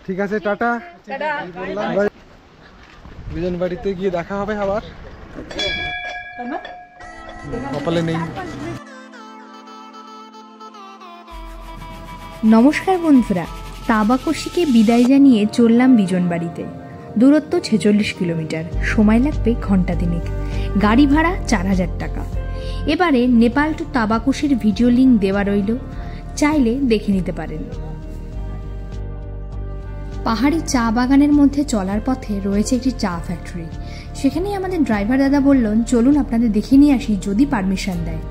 ঠিক আছে, টাটা। বিজন বাড়িতে গিয়ে দেখা হবে আবার, কপালে নেই। নমস্কার বন্ধুরা, তাবাকশিকে বিদায় জানিয়ে চললাম বিজন বাড়িতে। দূরত্ব 46 কিলোমিটার, সময় লাগবে ঘন্টা দিনেক, গাড়ি ভাড়া 4000 টাকা। এবারে নেপাল টু তাবাকশির ভিডিও লিঙ্ক দেওয়া রইল, চাইলে দেখে নিতে পারেন। পাহাড়ি চা বাগানের মধ্যে চলার পথে রয়েছে একটি চা ফ্যাক্টরি। সেখানেই আমাদের ড্রাইভার দাদা বললেন, চলুন আপনাদের দেখে নিয়ে আসি, যদি পারমিশন দেয়।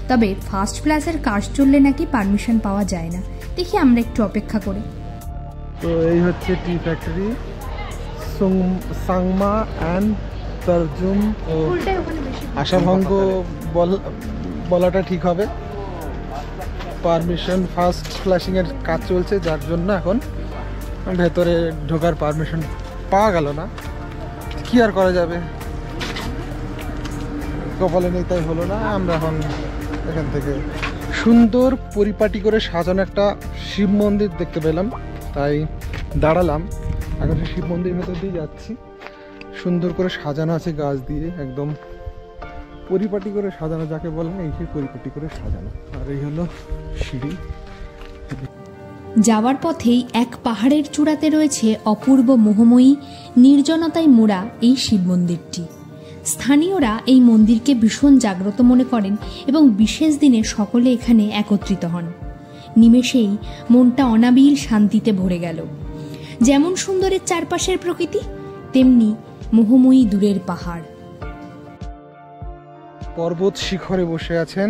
তবে ফার্স্ট ক্লাসের কাজ চললে নাকি পারমিশন পাওয়া যায় না। দেখি আমরা একটু অপেক্ষা করে। তো এই হচ্ছে টি ফ্যাক্টরি, সাংমা অ্যান্ড তর্জুম। আশাভঙ্গ বলাটা ঠিক হবে। পারমিশন ফার্স্ট ফ্ল্যাশিং এর কাজ চলছে, যার জন্য এখন ভেতরে ঢোকার পারমিশন পাওয়া গেল না। কি আর করা যাবে, কপালে নেই তাই হলো না। আমরা এখন এখান থেকে সুন্দর পরিপাটি করে সাজানো একটা শিব মন্দির দেখতে পেলাম, তাই দাঁড়ালাম। এখন সেই শিব মন্দিরের ভেতর দিয়ে যাচ্ছি। সুন্দর করে সাজানো আছে গাছ দিয়ে, একদম পরিপাটি করে সাজানো, যাকে বলে না, এই সেই পরিপাটি করে সাজানো। আর এই হলো সিঁড়ি। যাওয়ার পথেই এক পাহাড়ের চূড়াতে রয়েছে অপূর্ব মোহময়ী নির্জনতায় মোড়া এই শিব মন্দিরটি। স্থানীয়রা এই মন্দিরকে ভীষণ জাগ্রত মনে করেন এবং বিশেষ দিনে সকলে এখানে একত্রিত হন। নিমেষেই মনটা অনাবিল শান্তিতে ভরে গেল। যেমন সুন্দরের চারপাশের প্রকৃতি, তেমনি মোহময়ী দূরের পাহাড়। পর্বত শিখরে বসে আছেন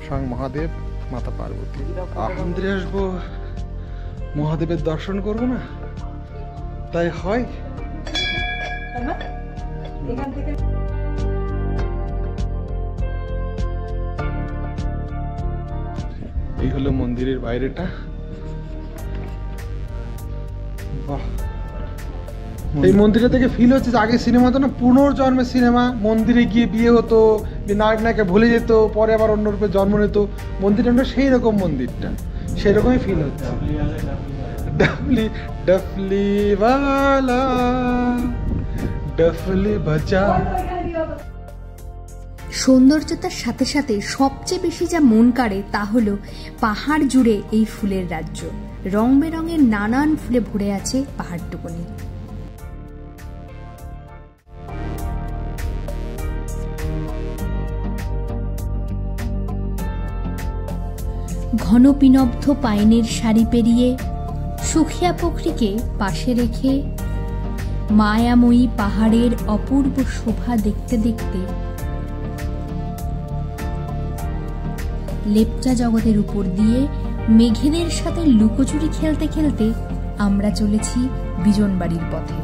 স্বয়ং মহাদেব, মাতা পার্বতী। মন্দিরে আসবো, মহাদেবের দর্শন করবো না, তাই হয়। এই হলো মন্দিরের বাইরেটা। বাহ, এই মন্দিরে থেকে ফিল হচ্ছে যে আগে সিনেমা তো না, পুনর্জন্মের সিনেমা। মন্দিরে গিয়ে বিয়ে হতো, নায়ক নায়িকা ভুলে যেত, পরে আবার অন্য রূপে জন্ম নিত। মন্দিরটা সেই রকম, মন্দিরটা সেই রকমই ফিল হচ্ছে। ডফলি ডফলি ওয়ালা ডফলি বাজা। সৌন্দর্যতার সাথে সাথে সবচেয়ে বেশি যা মন কাড়ে তা হলো পাহাড় জুড়ে এই ফুলের রাজ্য। রং বেরঙের নানান ফুলে ভরে আছে পাহাড়টুকুনি। ঘন পিনব্ধ পাইনের সারি পেরিয়ে সুখিয়া পুকুরকে পাশে রেখে মায়াময়ী পাহাড়ের অপূর্ব শোভা দেখতে দেখতে লেপচা জগতের উপর দিয়ে মেঘেদের সাথে লুকোচুরি খেলতে খেলতে আমরা চলেছি বিজন বাড়ির পথে।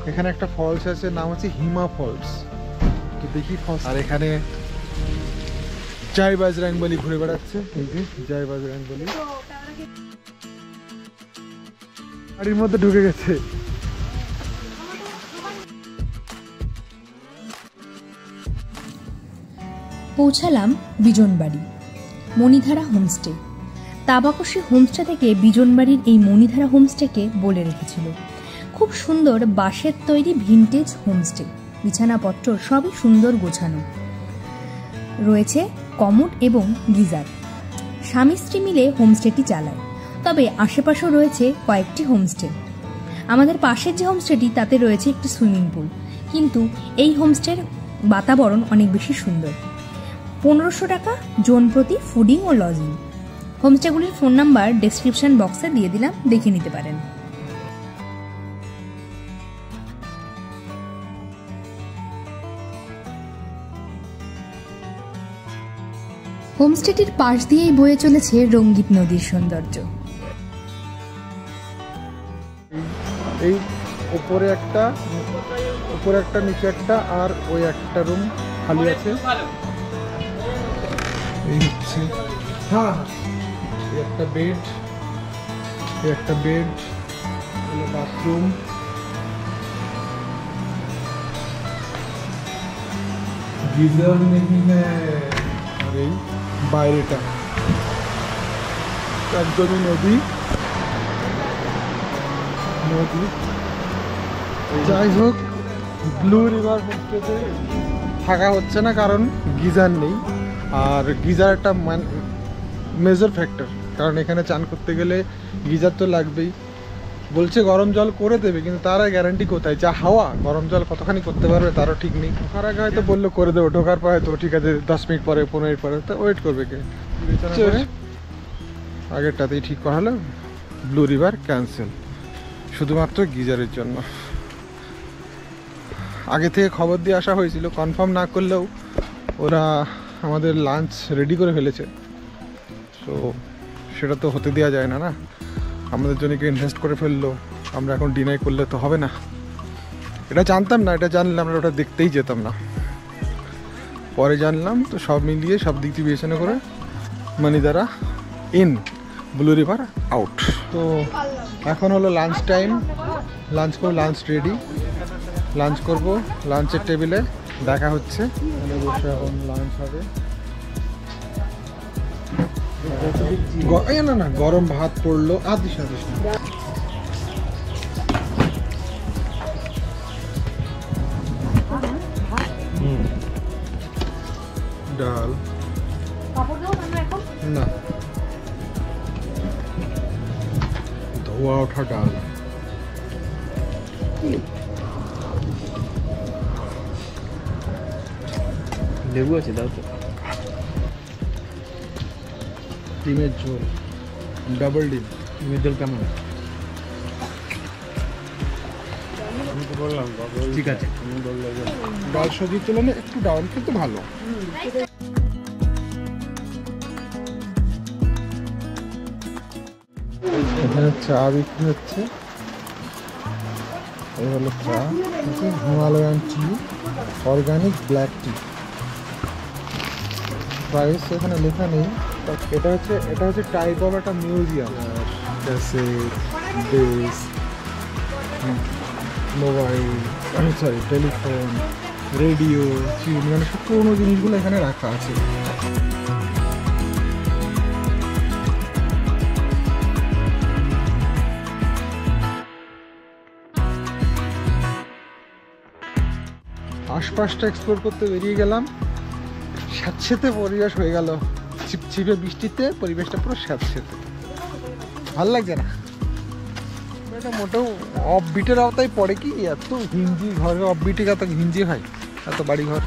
এখানে একটা ফলস আছে, নাম হচ্ছে হিমা ফলস। তো দেখি ফলস। আর এখানে জয় বজরংবলী ঘুরে বেড়াচ্ছে। এই যে জয় বজরংবলী বাড়ির মধ্যে ঢুকে গেছে। পৌঁছালাম বিজনবাড়ি মণিধারা হোমস্টে। তাবাকশি হোমস্টে থেকে বিজনবাড়ির এই মণিধারা হোমস্টেকে বলে রেখেছিল। খুব সুন্দর বাঁশের তৈরি ভিনটেজ হোমস্টে, বিছানাপত্র সবই সুন্দর গোছানো, রয়েছে কমোড এবং গিজার। স্বামী স্ত্রী মিলে হোমস্টেটি চালায়। তবে আশেপাশেও রয়েছে কয়েকটি হোমস্টে। আমাদের পাশের যে হোমস্টেটি তাতে রয়েছে একটি সুইমিং পুল, কিন্তু এই হোমস্টের বাতাবরণ অনেক বেশি সুন্দর। 1500 টাকা জন প্রতি ফুডিং ও লজিং। হোমস্টেগুলির ফোন নাম্বার ডেসক্রিপশন বক্সে দিয়ে দিলাম, দেখে নিতে পারেন। হোমস্টেটির পাশ দিয়েই বয়ে চলেছে রঙ্গিত নদীর সৌন্দর্য। এই উপরে একটা নিচে একটা, আর ওই একটা রুম খালি আছে। এই হচ্ছে একটা বেড, বাথরুম। गीजर नहीं है। এই বাইরেটা একদমই নদী নদী। যাই হোক, ব্লু রিভার হোমস্টেতে থাকা হচ্ছে না কারণ গিজার নেই, আর গিজার একটা মেজর ফ্যাক্টর, কারণ এখানে চান করতে গেলে গিজার তো লাগবেই। বলছে গরম জল করে দেবে, কিন্তু তার গ্যারান্টি কোথায়? যা হাওয়া, গরম জল কতখানি করতে পারবে তারও ঠিক নেই। ঢোকার আগে হয়তো বললো করে দেবো, ঢোকার পরে তো ঠিক আছে 10 মিনিট পরে 15 মিনিট পরে, তো ওয়েট করবে কে? আগেরটাতেই ঠিক করা হলো, ব্লু রিভার ক্যান্সেল শুধুমাত্র গিজারের জন্য। আগে থেকে খবর দিয়ে আসা হয়েছিল, কনফার্ম না করলেও ওরা আমাদের লাঞ্চ রেডি করে ফেলেছে, তো সেটা তো হতে দেওয়া যায় না না। আমাদের জন্য কি ইনভেস্ট করে ফেললো, আমরা এখন ডিনাই করলে তো হবে না। এটা জানতাম না, এটা জানলে আমরা ওটা দেখতেই যেতাম না, পরে জানলাম। তো সব মিলিয়ে সব দিক দিয়ে বিবেচনা করে মণিধারা ইন, ব্লু রিভার আউট। তো এখন হলো লাঞ্চ টাইম, লাঞ্চ করবো, লাঞ্চ রেডি, লাঞ্চ করব। লাঞ্চের টেবিলে দেখা হচ্ছে, এখানে বসে এখন লাঞ্চ হবে। না না, গরম ভাত পড়লো, আদিস আদিস না। ডাল না, ধোয়া ওঠা ডাল। লেবু আছে, দাও তো। ডিমের ঝোল, ডাবল ডিম। ডিমের ঝোল কেমন? আমি তো বললাম ঠিক আছে। ডাল সবজির তুলনায় একটু ডাউন, কিন্তু ভালো। এখানে চা বিক্রি হচ্ছে, এই হলো চা, হিমালয়ান টি, অর্গানিক ব্ল্যাক টি। প্রাইস এখানে লেখা নেই। এটা হচ্ছে টাইপ অফ একটা museum, cassette, base, mobile, sorry telephone, radio, চিন, মানে সব পুরোনো জিনিসগুলো এখানে রাখা আছে। আশপাশটা এক্সপ্লোর করতে বেরিয়ে গেলাম, স্যাঁতসেঁতে পরিবেশ হয়ে গেল, ছিপছিপে বৃষ্টিতে পরিবেশটা পুরো স্যাঁতসেঁতে, ভাল লাগছে না। এটা মোটেও অফবিটের আওতায় পড়ে কি? এত ঘিঞ্জি ঘরে অফবিটে এত ঘিঞ্জি হয়, এত বাড়ি ঘর।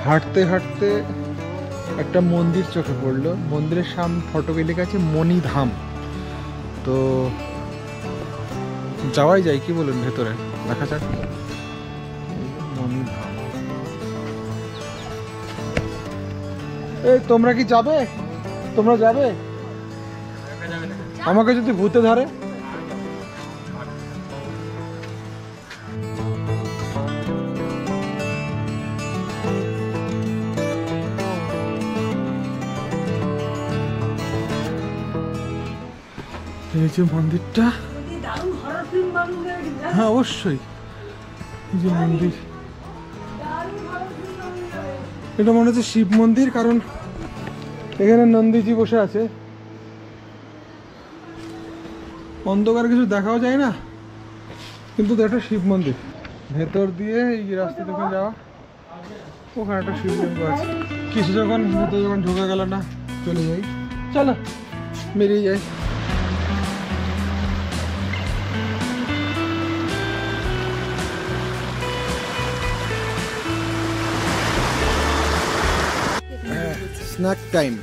হাঁটতে হাঁটতে একটা মন্দির চোখে পড়লো, মন্দিরের সামনে ফটোকে লেখা আছে মণিধাম। তো যাওয়াই যায়, কি বলুন, ভেতরে দেখা যাক। মণিধাম, এই তোমরা কি যাবে? তোমরা যাবে? আমাকে যদি ভূতে ধরে? এই যে মন্দিরটা, হ্যাঁ অবশ্যই, এই যে মন্দির, এটা মনে হচ্ছে শিব মন্দির, কারণ এখানে নন্দীজি বসে আছে। অন্ধকার কিছু দেখাও যায় না, কিন্তু এটা শিব মন্দির। ভেতর দিয়ে এই রাস্তা থেকে যাওয়া, ওখানে একটা শিবলিঙ্গ আছে। কিছু যখন ভেতর যখন ঢোকা গেল না, চলে যাই, চলো বেরিয়ে যাই। Snack time.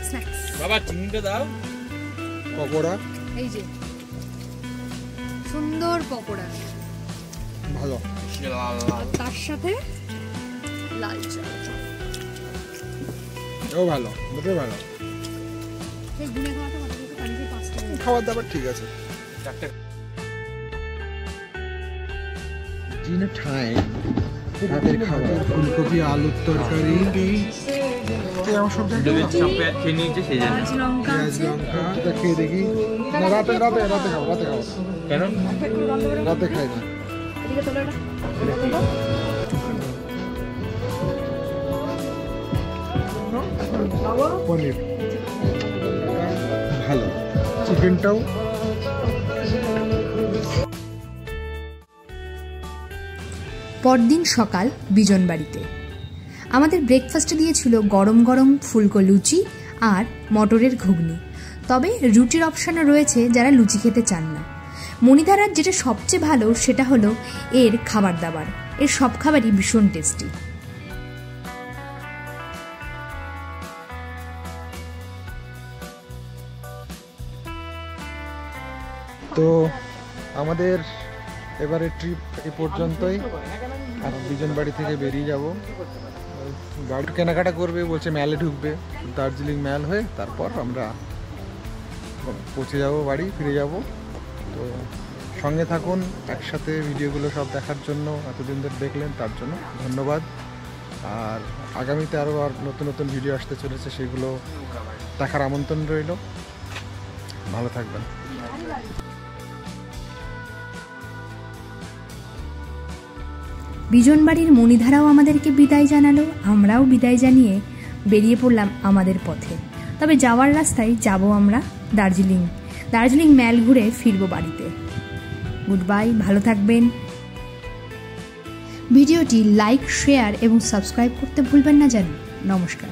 স্ন্যাক্স বাবা চিনিটা দাও। পকোড়া, এই যে সুন্দর পকোড়া, ভালো। আর তার সাথে লাল চা। ও ভালো, দুটোই ভালো। এই গুনে খাওয়াটা কত টাকা? 5 টাকা। খাবার দাবার ঠিক আছে। Dinner time. রাতের খাবার ফুলকপি আলুর তরকারি, আমার সব খেয়ে নিয়েছে সেই জন্য। কাঁচা লঙ্কা পেঁয়াজ আছে। লঙ্কা খেয়ে দেখি। না, রাতে খাবো, রাতে খাবো। কেন? রাতে খাই না। এদিকে তোলো এটা। পনির ভালো, চিকেনটাও। পরদিন সকাল বিজনবাড়িতে আমাদের ব্রেকফাস্টে দিয়েছিল গরম গরম ফুলকো লুচি আর মটরের ঘুগনি। তবে রুটির অপশানও রয়েছে যারা লুচি খেতে চান না। মণিধারার যেটা সবচেয়ে ভালো সেটা হলো এর খাবার দাবার। এর সব খাবারই ভীষণ টেস্টি। তো আমাদের এবারে ট্রিপ এই পর্যন্তই। আর বিজনবাড়ি থেকে বেরিয়ে যাব, গাড়ি কেনাকাটা করবে, বলছে ম্যালে ঢুকবে, দার্জিলিং ম্যাল হয়ে তারপর আমরা পৌঁছে যাব বাড়ি, ফিরে যাব। তো সঙ্গে থাকুন, একসাথে ভিডিওগুলো সব দেখার জন্য, এতদিন ধরে দেখলেন তার জন্য ধন্যবাদ। আর আগামীতে আরও নতুন নতুন ভিডিও আসতে চলেছে, সেগুলো দেখার আমন্ত্রণ রইল। ভালো থাকবেন। বিজনবাড়ির মণিধারাও আমাদেরকে বিদায় জানালো, আমরাও বিদায় জানিয়ে বেরিয়ে পড়লাম আমাদের পথে। তবে যাওয়ার রাস্তায় যাব আমরা দার্জিলিং ম্যাল ঘুরে ফিরবো বাড়িতে। গুড বাই, ভালো থাকবেন। ভিডিওটি লাইক, শেয়ার এবং সাবস্ক্রাইব করতে ভুলবেন না যেন। নমস্কার।